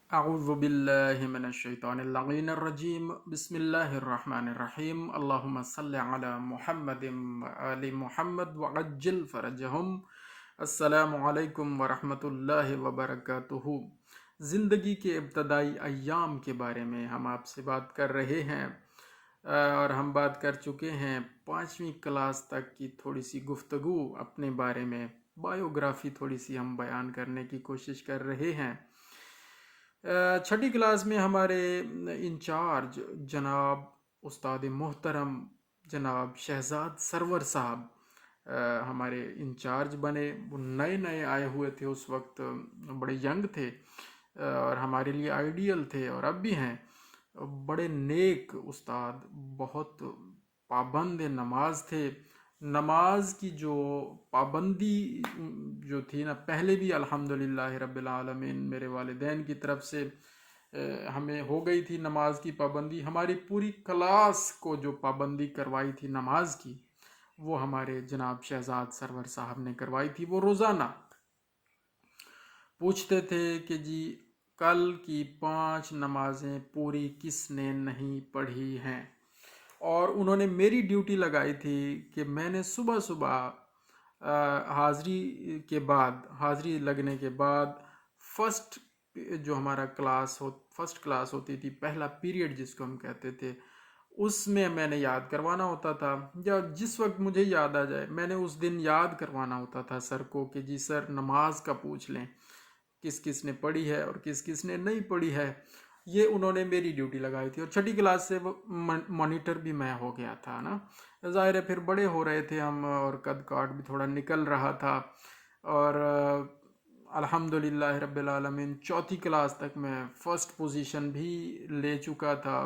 اعوذ باللہ من الشیطان اللعین الرجیم بسم اللہ الرحمن الرحیم اللہم صلی علی محمد آل محمد وعجل فرجہم۔ السلام علیکم ورحمۃ اللہ وبرکاتہ۔ زندگی کے ابتدائی ایام کے بارے میں ہم آپ سے بات کر رہے ہیں، اور ہم بات کر چکے ہیں 5ویں کلاس تک کی تھوڑی سی گفتگو اپنے بارے میں، بایوگرافی تھوڑی سی ہم بیان کرنے کی کوشش کر رہے ہیں۔ 6ٹھی کلاس میں ہمارے انچارج جناب استاد محترم جناب شہزاد سرور صاحب ہمارے انچارج بنے۔ وہ نئے نئے آئے ہوئے تھے، اس وقت بڑے ینگ تھے اور ہمارے لیے آئیڈیل تھے، اور اب بھی ہیں۔ بڑے نیک استاد، بہت پابند نماز تھے۔ نماز کی جو پابندی جو تھی نا، پہلے بھی الحمدللہ رب العالمین میرے والدین کی طرف سے ہمیں ہو گئی تھی نماز کی پابندی۔ ہماری پوری کلاس کو جو پابندی کروائی تھی نماز کی، وہ ہمارے جناب شہزاد سرور صاحب نے کروائی تھی۔ وہ روزانہ پوچھتے تھے کہ جی کل کی 5 نمازیں پوری کس نے نہیں پڑھی ہیں، اور انہوں نے میری ڈیوٹی لگائی تھی کہ میں نے صبح صبح حاضری کے بعد، حاضری لگنے کے بعد، فرسٹ جو ہمارا فرسٹ کلاس ہوتی تھی، پہلا پیریڈ جس کو ہم کہتے تھے، اس میں نے یاد کروانا ہوتا تھا، یا جس وقت مجھے یاد آ جائے میں نے اس دن یاد کروانا ہوتا تھا سر کو کہ جی سر نماز کا پوچھ لیں کس کس نے پڑھی ہے اور کس کس نے نہیں پڑھی ہے۔ یہ انہوں نے میری ڈیوٹی لگائی تھی، اور 6ٹھی کلاس سے وہ مانیٹر بھی میں ہو گیا تھا نا۔ ظاہر ہے پھر بڑے ہو رہے تھے ہم، اور قد کاٹ بھی تھوڑا نکل رہا تھا، اور الحمدللہ رب العالمین 4تھی کلاس تک میں فرسٹ پوزیشن بھی لے چکا تھا۔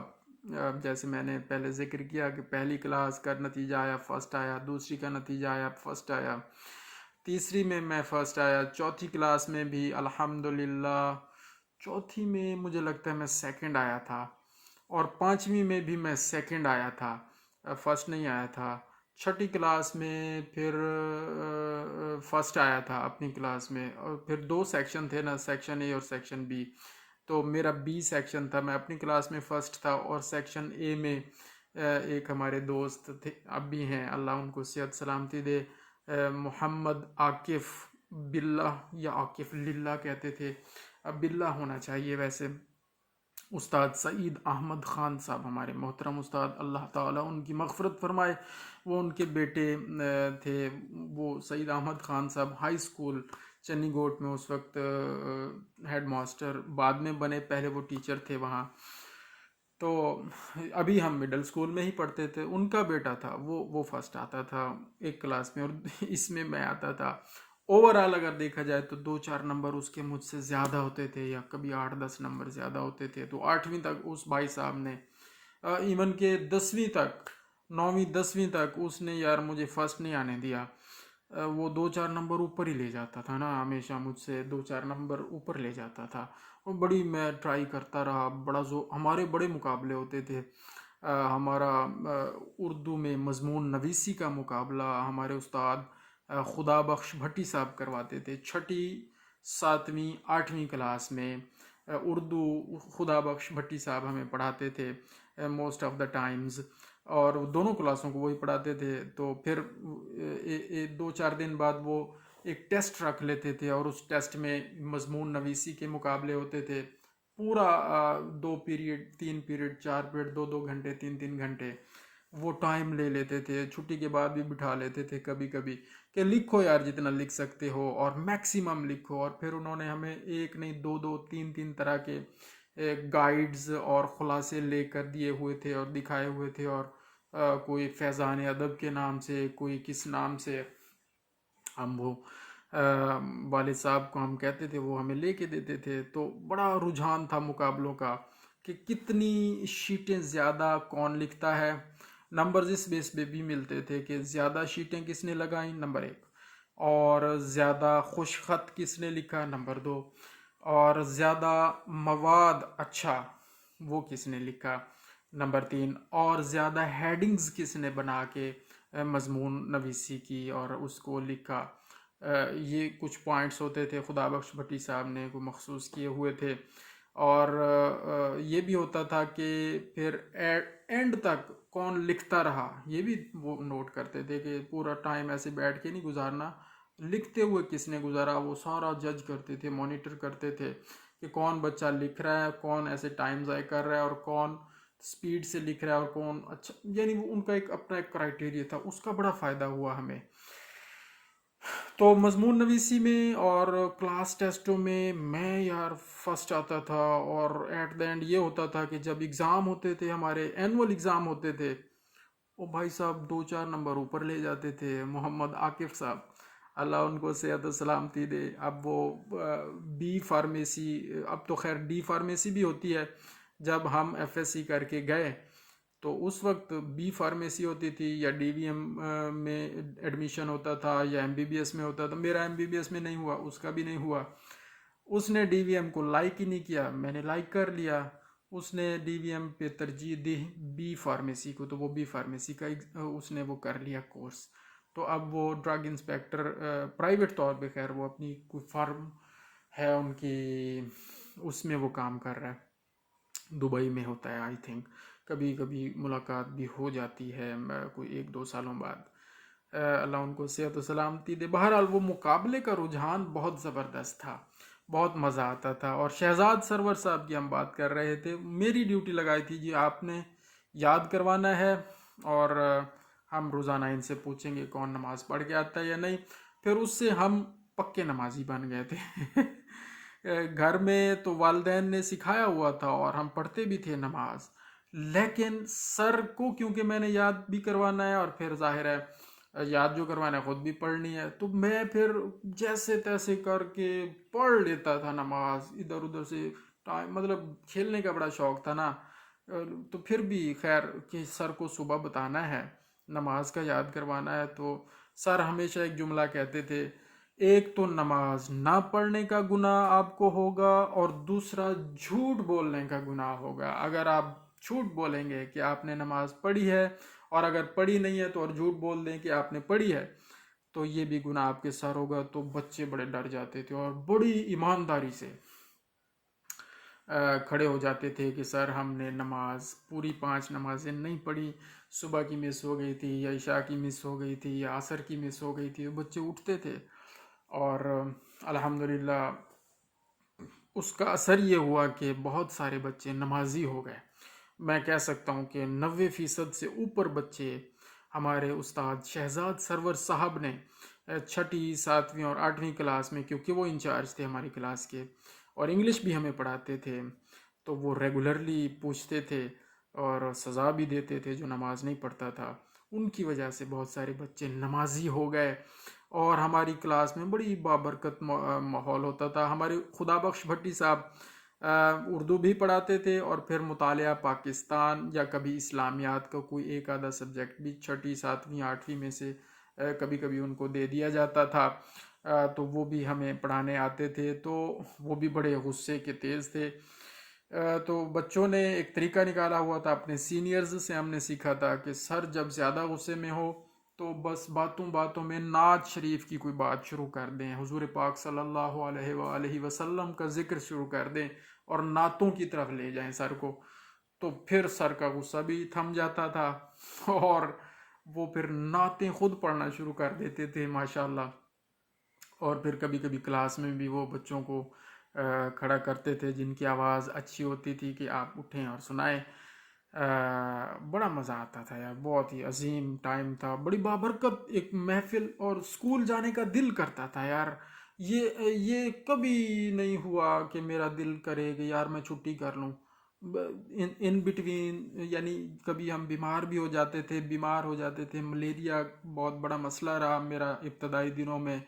جیسے میں نے پہلے ذکر کیا کہ پہلی کلاس کا نتیجہ آیا فرسٹ آیا، دوسری کا نتیجہ آیا فرسٹ آیا، تیسری میں فرسٹ آیا، 4تھی کلاس میں بھی الحمدللہ، چوتھی میں مجھے لگتا ہے میں سیکنڈ آیا تھا، اور 5ویں میں بھی میں سیکنڈ آیا تھا، فرسٹ نہیں آیا تھا۔ 6ٹھی کلاس میں پھر فرسٹ آیا تھا اپنی کلاس میں، اور پھر 2 سیکشن تھے نا، سیکشن اے اور سیکشن بی، تو میرا بی سیکشن تھا، میں اپنی کلاس میں فرسٹ تھا، اور سیکشن اے میں ایک ہمارے دوست تھے، اب بھی ہیں، اللہ ان کو صحت سلامتی دے، محمد عاکف باللہ، یا عاکف للہ کہتے تھے، اب باللہ ہونا چاہیے ویسے، استاد سعید احمد خان صاحب ہمارے محترم استاد، اللہ تعالیٰ ان کی مغفرت فرمائے۔ وہ ان کے بیٹے تھے، وہ سعید احمد خان صاحب ہائی اسکول چنی گوٹ میں اس وقت ہیڈ ماسٹر بعد میں بنے، پہلے وہ ٹیچر تھے وہاں، تو ابھی ہم مڈل اسکول میں ہی پڑھتے تھے۔ ان کا بیٹا تھا، وہ فرسٹ آتا تھا ایک کلاس میں، اور اس میں آتا تھا۔ اوورآل اگر دیکھا جائے تو 2-4 نمبر اس کے مجھ سے زیادہ ہوتے تھے، یا کبھی 8-10 نمبر زیادہ ہوتے تھے، تو 8ویں تک اس بھائی صاحب نے، ایون کہ 10ویں تک، 9ویں 10ویں تک اس نے یار مجھے فرسٹ نہیں آنے دیا، وہ 2-4 نمبر اوپر ہی لے جاتا تھا نا، ہمیشہ مجھ سے 2-4 نمبر اوپر لے جاتا تھا۔ وہ بڑی میں ٹرائی کرتا رہا، ہمارے بڑے مقابلے ہوتے تھے، ہمارا اردو میں مضمون نویسی کا مقابلہ ہمارے استاد خدا بخش بھٹی صاحب کرواتے تھے، 6ٹھی 7ویں 8ویں کلاس میں اردو خدا بخش بھٹی صاحب ہمیں پڑھاتے تھے موسٹ آف دا ٹائمز، اور دونوں کلاسوں کو وہی پڑھاتے تھے۔ تو پھر 2-4 دن بعد وہ ایک ٹیسٹ رکھ لیتے تھے، اور اس ٹیسٹ میں مضمون نویسی کے مقابلے ہوتے تھے، پورا 2 پیریڈ 3 پیریڈ 4 پیریڈ 2-2 گھنٹے 3-3 گھنٹے وہ ٹائم لے لیتے تھے، چھٹی کے بعد بھی بٹھا لیتے تھے کبھی کبھی کہ لکھو یار جتنا لکھ سکتے ہو، اور میکسیمم لکھو۔ اور پھر انہوں نے ہمیں ایک نہیں 2-2 3-3 طرح کے گائیڈز اور خلاصے لے کر دیے ہوئے تھے اور دکھائے ہوئے تھے، اور کوئی فیضان ادب کے نام سے، کوئی کس نام سے، ہم وہ والد صاحب کو ہم کہتے تھے، وہ ہمیں لے کے دیتے تھے۔ تو بڑا رجحان تھا مقابلوں کا کہ کتنی شیٹیں زیادہ کون لکھتا ہے، نمبرز اس بیس پہ بھی ملتے تھے کہ زیادہ شیٹیں کس نے لگائیں، نمبر 1، اور زیادہ خوش خط کس نے لکھا، نمبر 2، اور زیادہ مواد اچھا وہ کس نے لکھا، نمبر 3، اور زیادہ ہیڈنگز کس نے بنا کے مضمون نویسی کی اور اس کو لکھا۔ یہ کچھ پوائنٹس ہوتے تھے، خدا بخش بھٹی صاحب نے کو مخصوص کیے ہوئے تھے، اور یہ بھی ہوتا تھا کہ پھر اینڈ تک کون لکھتا رہا یہ بھی وہ نوٹ کرتے تھے کہ پورا ٹائم ایسے بیٹھ کے نہیں گزارنا، لکھتے ہوئے کس نے گزارا وہ سارا جج کرتے تھے، مانیٹر کرتے تھے کہ کون بچہ لکھ رہا ہے، کون ایسے ٹائم ضائع کر رہا ہے، اور کون سپیڈ سے لکھ رہا ہے، اور کون اچھا، یعنی وہ ان کا ایک اپنا ایک کرائٹیریا تھا، اس کا بڑا فائدہ ہوا ہمیں۔ تو مضمون نویسی میں اور کلاس ٹیسٹوں میں یار فرسٹ آتا تھا، اور ایٹ دا اینڈ یہ ہوتا تھا کہ جب اگزام ہوتے تھے، ہمارے اینول اگزام ہوتے تھے، وہ بھائی صاحب 2-4 نمبر اوپر لے جاتے تھے۔ محمد عاقف صاحب، اللہ ان کو صحت و سلامتی دے، اب وہ بی فارمیسی، اب تو خیر ڈی فارمیسی بھی ہوتی ہے، جب ہم ایف ایس سی کر کے گئے تو اس وقت بی فارمیسی ہوتی تھی، یا ڈی وی ایم میں ایڈمیشن ہوتا تھا، یا ایم بی بی ایس میں ہوتا تھا۔ میرا ایم بی بی ایس میں نہیں ہوا، اس کا بھی نہیں ہوا۔ اس نے ڈی وی ایم کو لائک ہی نہیں کیا، میں نے لائک کر لیا۔ اس نے ڈی وی ایم پہ ترجیح دی بی فارمیسی کو، تو وہ بی فارمیسی کا اس نے وہ کر لیا کورس۔ تو اب وہ ڈرگ انسپیکٹر پرائیویٹ طور پہ، خیر وہ اپنی کوئی فارم ہے ان کی، اس میں وہ کام کر رہا ہے، دبئی میں ہوتا ہے آئی تھنک۔ کبھی کبھی ملاقات بھی ہو جاتی ہے کوئی 1-2 سالوں بعد، اللہ ان کو صحت و سلامتی دے۔ بہرحال وہ مقابلے کا رجحان بہت زبردست تھا، بہت مزہ آتا تھا۔ اور شہزاد سرور صاحب کی ہم بات کر رہے تھے، میری ڈیوٹی لگائی تھی جی آپ نے یاد کروانا ہے، اور ہم روزانہ ان سے پوچھیں گے کون نماز پڑھ کے آتا ہے یا نہیں۔ پھر اس سے ہم پکے نمازی بن گئے تھے۔ گھر میں تو والدین نے سکھایا ہوا تھا اور ہم پڑھتے بھی تھے نماز، لیکن سر کو کیونکہ میں نے یاد بھی کروانا ہے، اور پھر ظاہر ہے یاد جو کروانا ہے خود بھی پڑھنی ہے، تو میں پھر جیسے تیسے کر کے پڑھ لیتا تھا نماز، ادھر ادھر سے ٹائم، مطلب کھیلنے کا بڑا شوق تھا نا، تو پھر بھی خیر کہ سر کو صبح بتانا ہے، نماز کا یاد کروانا ہے، تو سر ہمیشہ ایک جملہ کہتے تھے، ایک تو نماز نہ پڑھنے کا گناہ آپ کو ہوگا، اور دوسرا جھوٹ بولنے کا گناہ ہوگا۔ اگر آپ جھوٹ بولیں گے کہ آپ نے نماز پڑھی ہے، اور اگر پڑھی نہیں ہے تو اور جھوٹ بول دیں کہ آپ نے پڑھی ہے، تو یہ بھی گناہ آپ کے سر ہوگا۔ تو بچے بڑے ڈر جاتے تھے اور بڑی ایمانداری سے کھڑے ہو جاتے تھے کہ سر ہم نے نماز پوری 5 نمازیں نہیں پڑھی، صبح کی مس ہو گئی تھی، یا عشاء کی مس ہو گئی تھی، یا عصر کی مس ہو گئی تھی۔ بچے اٹھتے تھے، اور الحمدللہ اس کا اثر یہ ہوا کہ بہت سارے بچے نمازی ہو گئے۔ میں کہہ سکتا ہوں کہ 90% سے اوپر بچے ہمارے استاد شہزاد سرور صاحب نے 6ٹھی 7ویں اور 8ویں کلاس میں، کیونکہ وہ انچارج تھے ہماری کلاس کے، اور انگلش بھی ہمیں پڑھاتے تھے، تو وہ ریگولرلی پوچھتے تھے اور سزا بھی دیتے تھے جو نماز نہیں پڑھتا تھا۔ ان کی وجہ سے بہت سارے بچے نمازی ہو گئے، اور ہماری کلاس میں بڑی بابرکت ماحول ہوتا تھا۔ ہمارے خدا بخش بھٹی صاحب اردو بھی پڑھاتے تھے، اور پھر مطالعہ پاکستان یا کبھی اسلامیات کا کوئی ایک آدھا سبجیکٹ بھی 6ٹھی 7ویں 8ویں میں سے کبھی کبھی ان کو دے دیا جاتا تھا، تو وہ بھی ہمیں پڑھانے آتے تھے، تو وہ بھی بڑے غصے کے تیز تھے۔ تو بچوں نے ایک طریقہ نکالا ہوا تھا، اپنے سینئرز سے ہم نے سیکھا تھا کہ سر جب زیادہ غصے میں ہو تو بس باتوں باتوں میں نعت شریف کی کوئی بات شروع کر دیں، حضور پاک صلی اللہ علیہ وآلہ وسلم کا ذکر شروع کر دیں، اور نعتوں کی طرف لے جائیں سر کو، تو پھر سر کا غصہ بھی تھم جاتا تھا، اور وہ پھر نعتیں خود پڑھنا شروع کر دیتے تھے ماشاءاللہ۔ اور پھر کبھی کبھی کلاس میں بھی وہ بچوں کو کھڑا کرتے تھے جن کی آواز اچھی ہوتی تھی کہ آپ اٹھیں اور سنائیں۔ بڑا مزہ آتا تھا یار، بہت ہی عظیم ٹائم تھا، بڑی بابرکت ایک محفل، اور اسکول جانے کا دل کرتا تھا یار۔ یہ کبھی نہیں ہوا کہ میرا دل کرے کہ یار میں چھٹی کر لوں ان بٹوین، یعنی کبھی ہم بیمار بھی ہو جاتے تھے، ملیریا بہت بڑا مسئلہ رہا میرا ابتدائی دنوں میں،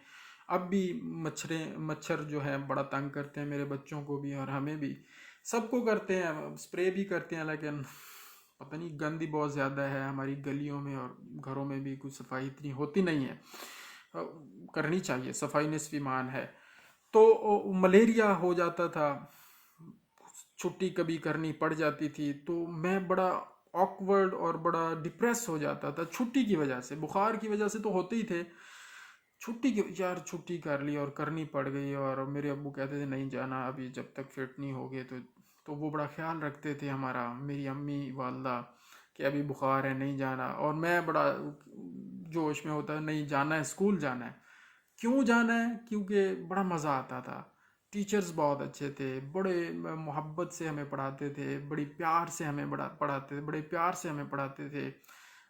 اب بھی مچھر جو ہے بڑا تنگ کرتے ہیں میرے بچوں کو بھی، اور ہمیں بھی، سب کو کرتے ہیں، اسپرے بھی کرتے ہیں، لیکن پتہ نہیں گندی بہت زیادہ ہے ہماری گلیوں میں، اور گھروں میں بھی کوئی صفائی اتنی ہوتی نہیں ہے، کرنی چاہیے، صفائی نصف ایمان ہے۔ تو ملیریا ہو جاتا تھا، چھٹی کبھی کرنی پڑ جاتی تھی، تو میں بڑا آکورڈ اور بڑا ڈپریس ہو جاتا تھا چھٹی کی وجہ سے، بخار کی وجہ سے تو ہوتے ہی تھے، چھٹی کی یار چھٹی کر لی اور کرنی پڑ گئی، اور میرے ابو کہتے تھے نہیں جانا ابھی جب تک فٹ نہیں ہوگے، تو وہ بڑا خیال رکھتے تھے ہمارا، میری امی والدہ، کہ ابھی بخار ہے نہیں جانا، اور میں بڑا جوش میں ہوتا ہے نہیں جانا ہے، اسکول جانا ہے۔ کیوں جانا ہے؟ کیونکہ بڑا مزہ آتا تھا، ٹیچرز بہت اچھے تھے، بڑے محبت سے ہمیں پڑھاتے تھے، بڑی پیار سے ہمیں پڑھاتے تھے، بڑے پیار سے ہمیں پڑھاتے تھے،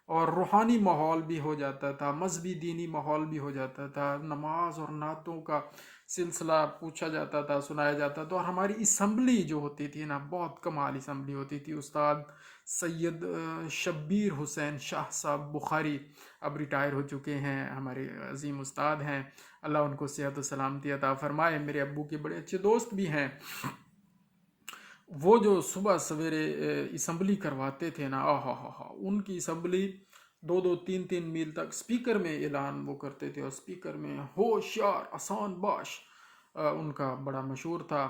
اور روحانی ماحول بھی ہو جاتا تھا، مذہبی دینی ماحول بھی ہو جاتا تھا، نماز اور نعتوں کا سلسلہ پوچھا جاتا تھا، سنایا جاتا تھا، اور ہماری اسمبلی جو ہوتی تھی نا بہت کمال اسمبلی ہوتی تھی۔ استاد سید شبیر حسین شاہ صاحب بخاری اب ریٹائر ہو چکے ہیں، ہمارے عظیم استاد ہیں، اللہ ان کو صحت و سلامتی عطا فرمائے، میرے ابو کے بڑے اچھے دوست بھی ہیں۔ وہ جو صبح سویرے اسمبلی کرواتے تھے نا، ان کی اسمبلی 2-2 3 3 میل تک اسپیکر میں اعلان وہ کرتے تھے، اور اسپیکر میں ہوشیار آسان باش ان کا بڑا مشہور تھا،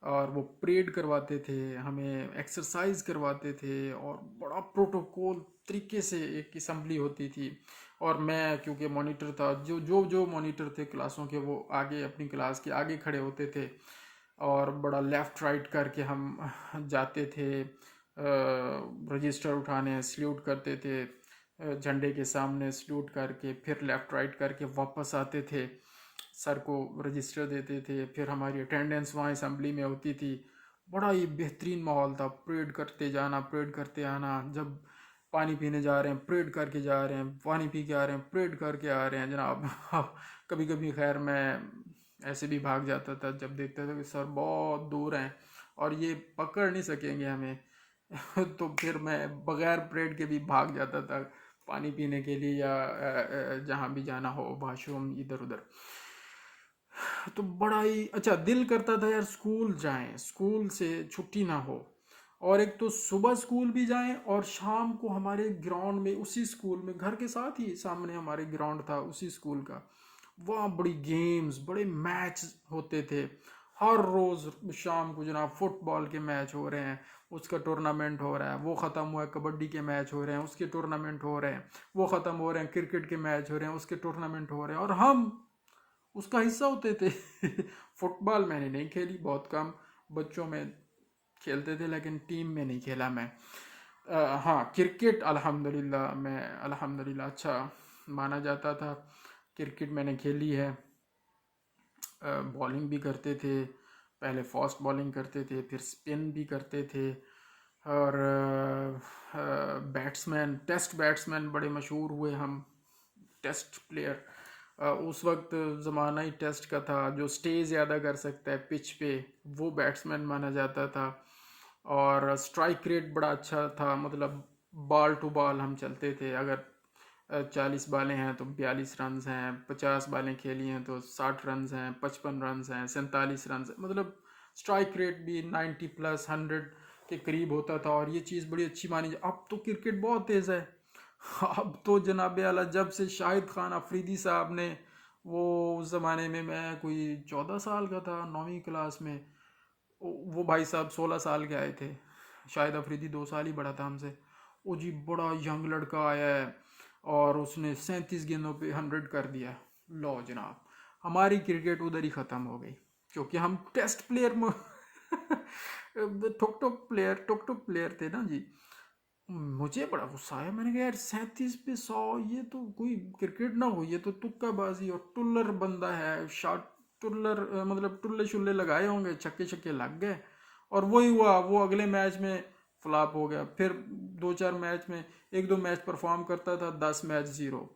اور وہ پریڈ کرواتے تھے، ہمیں ایکسرسائز کرواتے تھے، اور بڑا پروٹوکول طریقے سے ایک اسمبلی ہوتی تھی۔ اور میں کیونکہ مانیٹر تھا، جو مانیٹر تھے کلاسوں کے وہ آگے اپنی کلاس کے آگے کھڑے ہوتے تھے، اور بڑا لیفٹ رائٹ کر کے ہم جاتے تھے رجسٹر اٹھانے، سلیوٹ کرتے تھے جھنڈے کے سامنے، سلیوٹ کر کے پھر لیفٹ رائٹ کر کے واپس آتے تھے، سر کو رجسٹر دیتے تھے، پھر ہماری اٹینڈنس وہاں اسمبلی میں ہوتی تھی۔ بڑا ہی بہترین ماحول تھا، پریڈ کرتے جانا، پریڈ کرتے آنا، جب پانی پینے جا رہے ہیں پریڈ کر کے جا رہے ہیں، پانی پی کے آ رہے ہیں پریڈ کر کے آ رہے ہیں جناب۔ کبھی کبھی خیر میں ایسے بھی بھاگ جاتا تھا جب دیکھتا تھا کہ سر بہت دور ہیں اور یہ پکڑ نہیں سکیں گے ہمیں، تو پھر میں بغیر پریڈ کے بھی بھاگ جاتا تھا پانی پینے کے لیے، یا جہاں بھی جانا ہو، واش روم ادھر ادھر۔ تو بڑا ہی اچھا دل کرتا تھا یار اسکول جائیں، اسکول سے چھٹی نہ ہو، اور ایک تو صبح اسکول بھی جائیں، اور شام کو ہمارے گراؤنڈ میں، اسی اسکول میں گھر کے ساتھ ہی سامنے ہمارے گراؤنڈ تھا اسی اسکول کا، وہاں بڑی گیمز، بڑے میچ ہوتے تھے ہر روز شام کو جناب۔ فٹ بال کے میچ ہو رہے ہیں، اس کا ٹورنامنٹ ہو رہا ہے، وہ ختم ہوا ہے، کبڈی کے میچ ہو رہے ہیں، اس کے ٹورنامنٹ ہو رہے ہیں، وہ ختم ہو رہے ہیں، کرکٹ کے میچ ہو رہے ہیں، اس کے ٹورنامنٹ ہو رہے ہیں، اور ہم اس کا حصہ ہوتے تھے۔ فٹ بال میں نے نہیں کھیلی، بہت کم بچوں میں کھیلتے تھے، لیکن ٹیم میں نہیں کھیلا میں۔ ہاں کرکٹ الحمدللہ میں اچھا مانا جاتا تھا، کرکٹ میں نے کھیلی ہے، بالنگ بھی کرتے تھے، پہلے فاسٹ بالنگ کرتے تھے، پھر سپن بھی کرتے تھے، اور ٹیسٹ بیٹسمین بڑے مشہور ہوئے ہم، ٹیسٹ پلیئر۔ اس وقت زمانہ ہی ٹیسٹ کا تھا، جو سٹے زیادہ کر سکتا ہے پچ پہ وہ بیٹسمین مانا جاتا تھا، اور سٹرائک ریٹ بڑا اچھا تھا، مطلب بال ٹو بال ہم چلتے تھے، اگر 40 بالیں ہیں تو 42 رنز ہیں، 50 بالیں کھیلی ہیں تو 60 رنز ہیں، 55 رنز ہیں، 47 رنز ہیں، مطلب سٹرائک ریٹ بھی 90 پلس 100 کے قریب ہوتا تھا، اور یہ چیز بڑی اچھی مانی جائے۔ اب تو کرکٹ بہت تیز ہے، اب تو جناب اعلیٰ جب سے شاہد خان افریدی صاحب نے، وہ اس زمانے میں کوئی 14 سال کا تھا 9ویں کلاس میں، وہ بھائی صاحب 16 سال کے آئے تھے، شاہد افریدی 2 سال ہی بڑا تھا ہم سے، وہ جی بڑا ینگ لڑکا آیا ہے اور اس نے 37 گیندوں پہ 100 کر دیا، لو جناب ہماری کرکٹ ادھر ہی ختم ہو گئی، کیونکہ ہم ٹیسٹ پلیئر ٹک پلیئر تھے نا جی۔ مجھے بڑا غصہ آیا، میں نے کہا یار 37 پہ 100، یہ تو کوئی کرکٹ نہ ہو، یہ تو تکا بازی اور ٹلر بندہ ہے، شاٹ ٹلر، مطلب ٹلے شلے لگائے ہوں گے، چھکے چھکے لگ گئے، اور وہی ہوا، وہ اگلے میچ میں فلاپ ہو گیا، پھر 2 4 میچ میں 1 2 میچ پرفارم کرتا تھا، 10 میچ 0،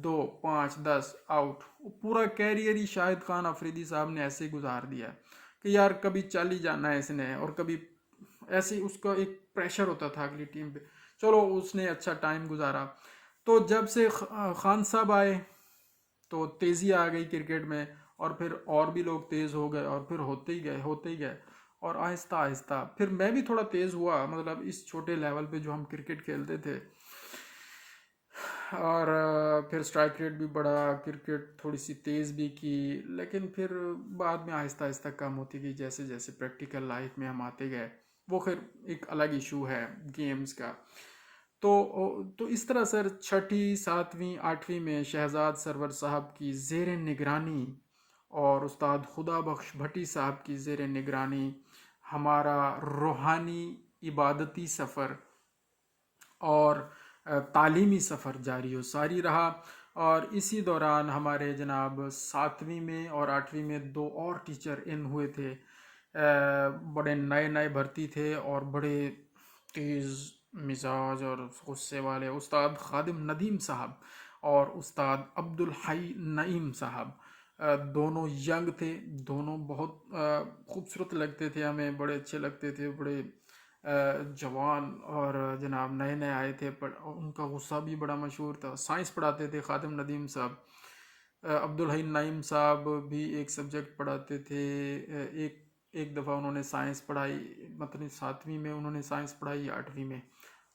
2 5 10 آؤٹ، پورا کیریئر ہی شاہد خان افریدی صاحب نے ایسے ہی گزار دیا کہ یار کبھی چل ہی جانا ہے اس نے، اور کبھی ایسے ہی اس کا ایک پریشر ہوتا تھا اگلی ٹیم پہ، چلو اس نے اچھا ٹائم گزارا۔ تو جب سے خان صاحب آئے تو تیزی آ گئی کرکٹ میں، اور پھر اور بھی لوگ تیز ہو گئے، اور پھر ہوتے ہی گئے، اور آہستہ آہستہ پھر میں بھی تھوڑا تیز ہوا، مطلب اس چھوٹے لیول پہ جو ہم کرکٹ کھیلتے تھے، اور پھر سٹرائک ریٹ بھی بڑھا، کرکٹ تھوڑی سی تیز بھی کی، لیکن پھر بعد میں آہستہ آہستہ کم ہوتی گئی جیسے جیسے پریکٹیکل لائف میں ہم آتے گئے، وہ خیر ایک الگ ایشو ہے گیمز کا۔ تو اس طرح سر چھٹی ساتویں آٹھویں میں شہزاد سرور صاحب کی زیر نگرانی اور استاد خدا بخش بھٹی صاحب کی زیر نگرانی ہمارا روحانی عبادتی سفر اور تعلیمی سفر جاری و ساری رہا. اور اسی دوران ہمارے جناب ساتویں میں اور آٹھویں میں دو اور ٹیچر ان ہوئے تھے. بڑے نئے نئے بھرتی تھے اور بڑے تیز مزاج اور غصے والے استاد خادم ندیم صاحب اور استاد عبدالحی نعیم صاحب. دونوں ینگ تھے، دونوں بہت خوبصورت لگتے تھے ہمیں، بڑے اچھے لگتے تھے، بڑے جوان اور جناب نئے نئے آئے تھے. ان کا غصہ بھی بڑا مشہور تھا. سائنس پڑھاتے تھے خادم ندیم صاحب. عبدالحی نعیم صاحب بھی ایک سبجیکٹ پڑھاتے تھے. ایک دفعہ انہوں نے سائنس پڑھائی، مطلب ساتویں میں انہوں نے سائنس پڑھائی، آٹھویں میں.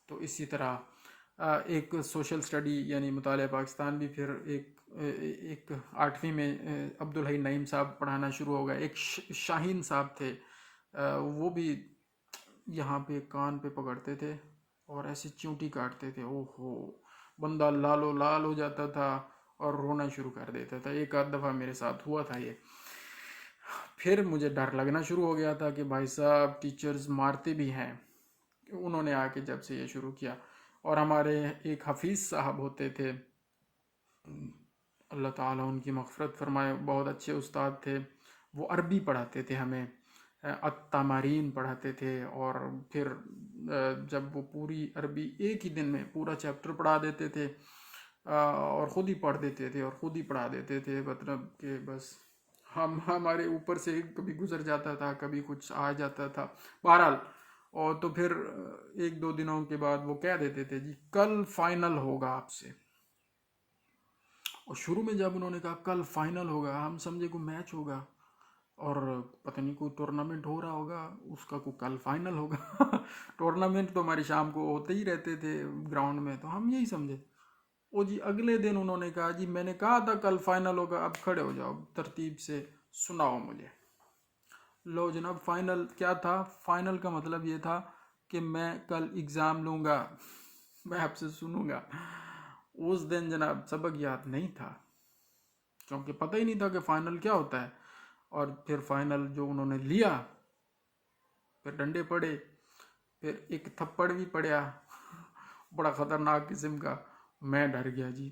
تو اسی طرح ایک سوشل سٹڈی یعنی مطالعہ پاکستان بھی پھر ایک آٹھویں میں عبدالحی نعیم صاحب پڑھانا شروع ہو گیا. ایک شاہین صاحب تھے، وہ بھی یہاں پہ کان پہ پکڑتے تھے اور ایسی چونٹی کاٹتے تھے. اوہ ہو، بندہ لال و لال ہو جاتا تھا اور رونا شروع کر دیتا تھا. ایک آدھ دفعہ میرے ساتھ ہوا تھا یہ. پھر مجھے ڈر لگنا شروع ہو گیا تھا کہ بھائی صاحب ٹیچرز مارتے بھی ہیں. انہوں نے آ کے جب سے یہ شروع کیا. اور ہمارے ایک حفیظ صاحب ہوتے تھے، اللہ تعالیٰ ان کی مغفرت فرمائے، بہت اچھے استاد تھے. وہ عربی پڑھاتے تھے ہمیں، التمارین پڑھاتے تھے. اور پھر جب وہ پوری عربی ایک ہی دن میں پورا چیپٹر پڑھا دیتے تھے اور خود ہی پڑھ دیتے تھے اور خود ہی پڑھا دیتے تھے. مطلب کہ بس ہمارے اوپر سے کبھی گزر جاتا تھا، کبھی کچھ آ جاتا تھا، بہرحال. اور تو پھر ایک دو دنوں کے بعد وہ کہہ دیتے تھے جی کل فائنل ہوگا آپ سے. اور شروع میں جب انہوں نے کہا کل فائنل ہوگا، ہم سمجھے کوئی میچ ہوگا اور پتہ نہیں کوئی ٹورنامنٹ ہو رہا ہوگا، اس کا کوئی کل فائنل ہوگا. ٹورنامنٹ تو ہماری شام کو ہوتے ہی رہتے تھے گراؤنڈ میں، تو ہم یہی سمجھے. وہ جی اگلے دن انہوں نے کہا جی میں نے کہا تھا کل فائنل ہوگا، اب کھڑے ہو جاؤ، ترتیب سے سناؤ مجھے. لو جناب، فائنل کیا تھا؟ فائنل کا مطلب یہ تھا کہ میں کل اگزام لوں گا، میں آپ سے سنوں گا. اس دن جناب سبق یاد نہیں تھا کیونکہ پتہ ہی نہیں تھا کہ فائنل کیا ہوتا ہے. اور پھر فائنل جو انہوں نے لیا، پھر ڈنڈے پڑے، پھر ایک تھپڑ بھی پڑیا بڑا خطرناک قسم کا. میں ڈر گیا جی،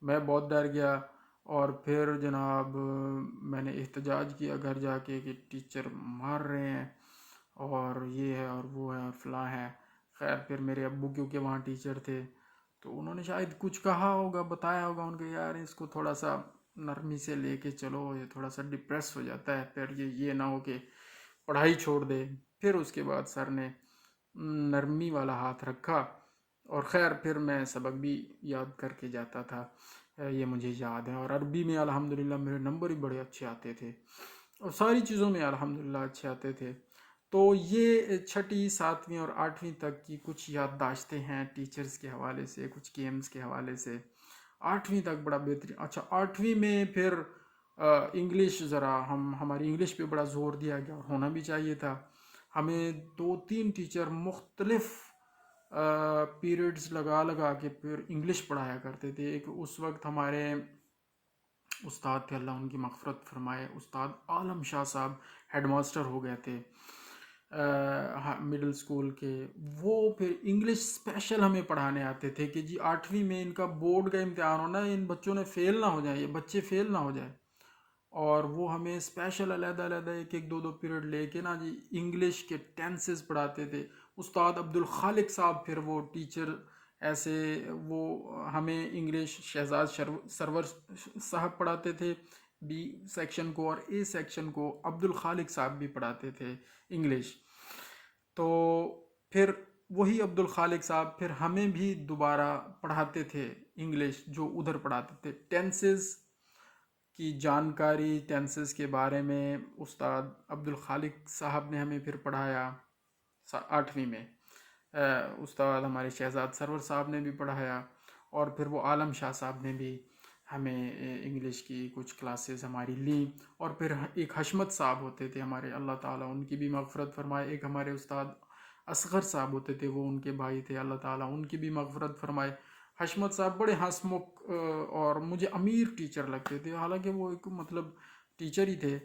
میں بہت ڈر گیا. اور پھر جناب میں نے احتجاج کیا گھر جا کے کہ ٹیچر مار رہے ہیں اور یہ ہے اور وہ ہے اور فلاں ہے. خیر پھر میرے ابو کیونکہ وہاں ٹیچر تھے تو انہوں نے شاید کچھ کہا ہوگا، بتایا ہوگا ان کے یار اس کو تھوڑا سا نرمی سے لے کے چلو، یہ تھوڑا سا ڈپریس ہو جاتا ہے، پھر یہ نہ ہو کہ پڑھائی چھوڑ دے. پھر اس کے بعد سر نے نرمی والا ہاتھ رکھا اور خیر پھر میں سبق بھی یاد کر کے جاتا تھا. یہ مجھے یاد ہے. اور عربی میں الحمدللہ میرے نمبر بھی بڑے اچھے آتے تھے اور ساری چیزوں میں الحمدللہ اچھے آتے تھے. تو یہ چھٹی ساتویں اور آٹھویں تک کی کچھ یادداشتیں ہیں ٹیچرز کے حوالے سے، کچھ گیمز کے حوالے سے. آٹھویں تک بڑا بہترین. اچھا آٹھویں میں پھر انگلش، ذرا ہماری انگلش پہ بڑا زور دیا گیا اور ہونا بھی چاہیے تھا. ہمیں 2-3 ٹیچر مختلف پیریڈز لگا کے پھر انگلش پڑھایا کرتے تھے. ایک اس وقت ہمارے استاد تھے، اللہ ان کی مغفرت فرمائے، استاد عالم شاہ صاحب ہیڈ ماسٹر ہو گئے تھے مڈل سکول کے. وہ پھر انگلش اسپیشل ہمیں پڑھانے آتے تھے کہ جی آٹھویں میں ان کا بورڈ کا امتحان ہونا ہے، ان بچوں نے فیل نہ ہو جائیں، یہ بچے فیل نہ ہو جائیں. اور وہ ہمیں اسپیشل علیحدہ علیحدہ ایک دو پیریڈ لے کے نا جی انگلش کے ٹینسز پڑھاتے تھے. استاد عبدالخالق صاحب پھر وہ ٹیچر ایسے، وہ ہمیں انگلش شہزاد سرور صاحب پڑھاتے تھے بی سیکشن کو، اور اے سیکشن کو عبدالخالق صاحب بھی پڑھاتے تھے انگلش. تو پھر وہی عبدالخالق صاحب پھر ہمیں بھی دوبارہ پڑھاتے تھے انگلش، جو ادھر پڑھاتے تھے. ٹینسز کی جانکاری، ٹینسز کے بارے میں استاد عبدالخالق صاحب نے ہمیں پھر پڑھایا آٹھویں میں. استاد ہمارے شہزاد سرور صاحب نے بھی پڑھایا. اور پھر وہ عالم شاہ صاحب نے بھی ہمیں انگلش کی کچھ کلاسز ہماری لیں. اور پھر ایک حشمت صاحب ہوتے تھے ہمارے، اللہ تعالیٰ ان کی بھی مغفرت فرمائے. ایک ہمارے استاد اصغر صاحب ہوتے تھے، وہ ان کے بھائی تھے، اللہ تعالیٰ ان کی بھی مغفرت فرمائے۔ حشمت صاحب بڑے ہنسمکھ اور مجھے امیر ٹیچر لگتے تھے، حالانکہ وہ ایک مطلب ٹیچر ہی تھے،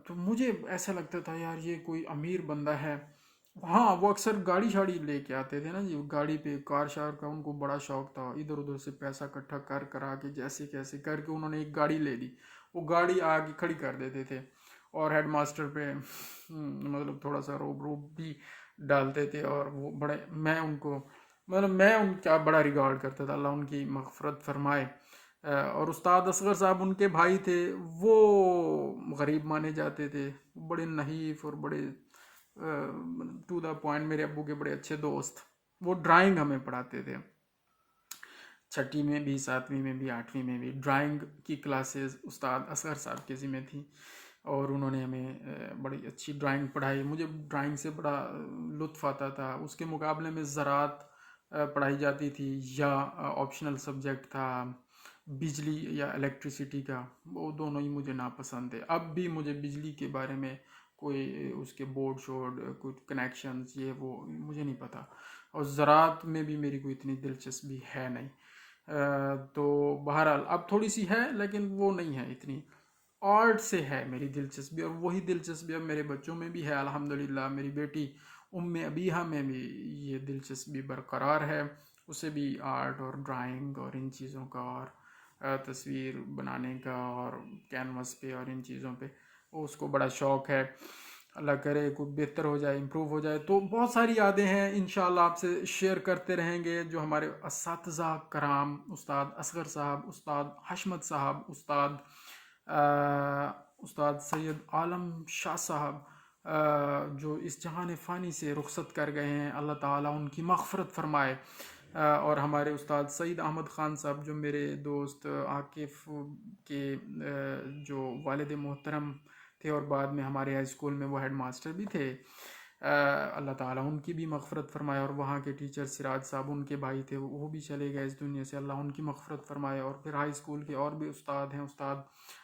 تو مجھے ایسا لگتا تھا یار یہ کوئی امیر بندہ ہے۔ ہاں وہ اکثر گاڑی شاڑی لے کے آتے تھے نا جی، گاڑی پہ کار شار کا ان کو بڑا شوق تھا، ادھر ادھر سے پیسہ اکٹھا کر کرا کے جیسے کیسے کر کے انہوں نے ایک گاڑی لے لی، وہ گاڑی آگے کھڑی کر دیتے تھے اور ہیڈ ماسٹر پہ مطلب تھوڑا سا روب روب بھی ڈالتے تھے، اور وہ بڑے میں ان کو مطلب میں ان کا بڑا ریگارڈ کرتا تھا، اللہ ان کی مغفرت فرمائے۔ اور استاد اصغر صاحب ان کے بھائی تھے، وہ غریب مانے جاتے تھے، بڑے نحیف اور بڑے ٹو دا پوائنٹ، میرے ابو کے بڑے اچھے دوست۔ وہ ڈرائنگ ہمیں پڑھاتے تھے، چھٹی میں بھی، ساتویں میں بھی، آٹھویں میں بھی ڈرائنگ کی کلاسز استاد اصغر صاحب کے ذمہ تھیں، اور انہوں نے ہمیں بڑی اچھی ڈرائنگ پڑھائی۔ مجھے ڈرائنگ سے بڑا لطف آتا تھا۔ اس کے مقابلے میں زراعت پڑھائی جاتی تھی، یا آپشنل سبجیکٹ تھا بجلی یا الیکٹریسٹی کا، وہ دونوں ہی مجھے ناپسند تھے۔ اب بھی مجھے بجلی کے بارے میں کوئی اس کے بورڈ شورڈ کوئی کنیکشنز یہ وہ مجھے نہیں پتہ، اور زراعت میں بھی میری کوئی اتنی دلچسپی ہے نہیں۔ تو بہرحال اب تھوڑی سی ہے، لیکن وہ نہیں ہے اتنی۔ آرٹ سے ہے میری دلچسپی، اور وہی دلچسپی اب میرے بچوں میں بھی ہے الحمدللہ۔ میری بیٹی ابیہا میں بھی یہ دلچسپی برقرار ہے، اسے بھی آرٹ اور ڈرائنگ اور ان چیزوں کا، اور تصویر بنانے کا، اور کینوس پہ اور ان چیزوں پہ اس کو بڑا شوق ہے۔ اللہ کرے کوئی بہتر ہو جائے، امپروو ہو جائے۔ تو بہت ساری یادیں ہیں، انشاءاللہ آپ سے شیئر کرتے رہیں گے، جو ہمارے اساتذہ کرام، استاد اصغر صاحب، استاد حشمت صاحب، استاد سید عالم شاہ صاحب، جو اس جہان فانی سے رخصت کر گئے ہیں، اللہ تعالیٰ ان کی مغفرت فرمائے۔ اور ہمارے استاد سعید احمد خان صاحب، جو میرے دوست عاقف کے جو والد محترم تھے، اور بعد میں ہمارے ہائی اسکول میں وہ ہیڈ ماسٹر بھی تھے، اللہ تعالیٰ ان کی بھی مغفرت فرمائے۔ اور وہاں کے ٹیچر سراج صاحب، ان کے بھائی تھے، وہ بھی چلے گئے اس دنیا سے، اللہ ان کی مغفرت فرمائے۔ اور پھر ہائی اسکول کے اور بھی استاد ہیں، استاد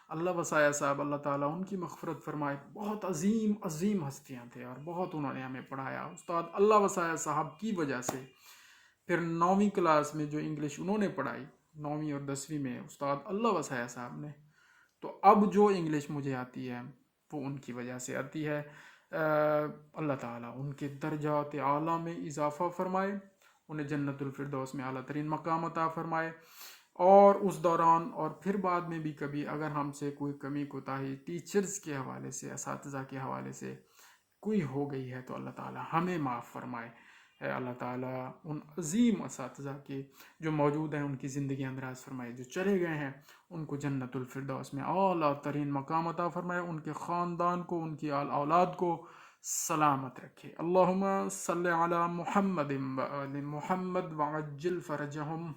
اللہ وسایہ صاحب، اللہ تعالیٰ ان کی مغفرت فرمائے۔ بہت عظیم عظیم ہستیاں تھے، اور بہت انہوں نے ہمیں پڑھایا۔ استاد اللہ وسایہ صاحب کی وجہ سے پھر 9ویں کلاس میں جو انگلش انہوں نے پڑھائی، 9ویں اور 10ویں میں استاد اللہ وسایہ صاحب نے، تو اب جو انگلش مجھے آتی ہے وہ ان کی وجہ سے آتی ہے۔ اللہ تعالیٰ ان کے درجات اعلیٰ میں اضافہ فرمائے، انہیں جنت الفردوس میں اعلیٰ ترین مقام عطا فرمائے۔ اور اس دوران اور پھر بعد میں بھی کبھی اگر ہم سے کوئی کمی کوتاہی ٹیچرز کے حوالے سے، اساتذہ کے حوالے سے کوئی ہو گئی ہے، تو اللہ تعالیٰ ہمیں معاف فرمائے۔ اللہ تعالیٰ ان عظیم اساتذہ کے جو موجود ہیں ان کی زندگی اندراز فرمائے، جو چلے گئے ہیں ان کو جنت الفردوس میں اعلیٰ ترین مقام عطا فرمائے، ان کے خاندان کو، ان کی اولاد کو سلامت رکھے۔ اللہم صلی علی محمد و آل محمد وعجل فرجہم۔